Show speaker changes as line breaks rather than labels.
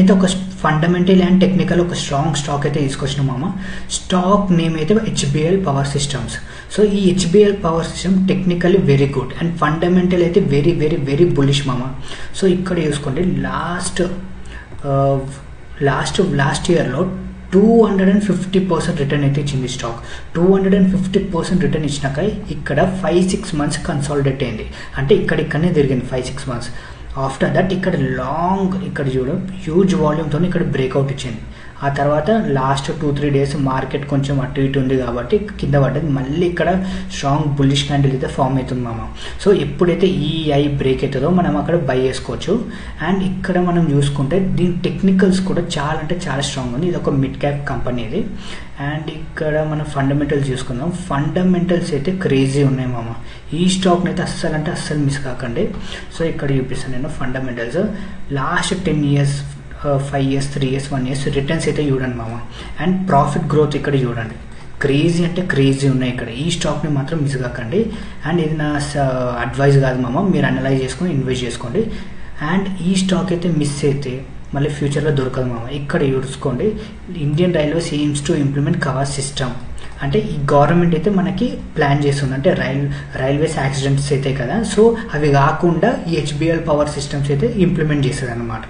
అయితే ఒక fundamental and technical ఒక స్ట్రాంగ్ స్టాక్ అయితే తీసుకొచ్చినాం మామ. స్టాక్ నేమ్ అయితే హెచ్బిఎల్ పవర్ సిస్టమ్స్. సో ఈ HBL power system technically very good and fundamental అయితే వెరీ వెరీ వెరీ బుల్లిష్ మామ. సో ఇక్కడ చూసుకోండి లాస్ట్ ఇయర్లో 250% రిటర్న్ అయితే ఇచ్చింది స్టాక్. 250% రిటర్న్ ఇచ్చినాక ఇక్కడ 5-6 మంత్స్ కన్సాలిడేట్ అయింది. అంటే ఇక్కడనే తిరిగింది 5-6 మంత్స్. ఆఫ్టర్ దట్ ఇక్కడ చూడ హ్యూజ్ వాల్యూమ్తో ఇక్కడ బ్రేక్అవుట్ ఇచ్చింది. ఆ తర్వాత లాస్ట్ 2-3 డేస్ మార్కెట్ కొంచెం అటు ఇటు ఉంది కాబట్టి కింద పడ్డది. మళ్ళీ ఇక్కడ స్ట్రాంగ్ బుల్లిష్ క్యాండిల్ అయితే ఫామ్ అవుతుంది మామ. సో ఎప్పుడైతే ఈ ఐ బ్రేక్ అవుతుందో మనం అక్కడ బై చేసుకోవచ్చు. అండ్ ఇక్కడ మనం చూసుకుంటే దీని టెక్నికల్స్ కూడా చాలా అంటే చాలా స్ట్రాంగ్ ఉంది. ఇది ఒక మిడ్ క్యాప్ కంపెనీ ఇది. అండ్ ఇక్కడ మనం ఫండమెంటల్స్ చూసుకుందాం. ఫండమెంటల్స్ అయితే క్రేజీ ఉన్నాయి మామ. ఈ స్టాక్ని అయితే అస్సలు మిస్ కాకండి. సో ఇక్కడ చూపిస్తాను నేను fundamentals. Last 10 years 5 years 3 years 1 years returns అయితే చూడండి మామ. అండ్ ప్రాఫిట్ గ్రోత్ ఇక్కడ చూడండి. క్రేజీ అంటే క్రేజీ ఉన్నాయి ఇక్కడ. ఈ స్టాక్ని మాత్రం మిస్ కాకండి. అండ్ ఇది నా అడ్వైజ్ కాదు మామ, మీరు అనలైజ్ చేసుకొని ఇన్వెస్ట్ చేసుకోండి. అండ్ ఈ స్టాక్ అయితే మిస్ అయితే మళ్ళీ ఫ్యూచర్లో దొరకదు మామ. ఇక్కడ చూసుకోండి, Indian railways AIIMS to implement cover system. అంటే ఈ గవర్నమెంట్ అయితే మనకి ప్లాన్ చేస్తుంది. అంటే రైల్వేస్ యాక్సిడెంట్స్ అయితే కదా, సో అవి కాకుండా ఈ హెచ్బిఎల్ పవర్ సిస్టమ్స్ అయితే ఇంప్లిమెంట్ చేస్తుంది అన్నమాట.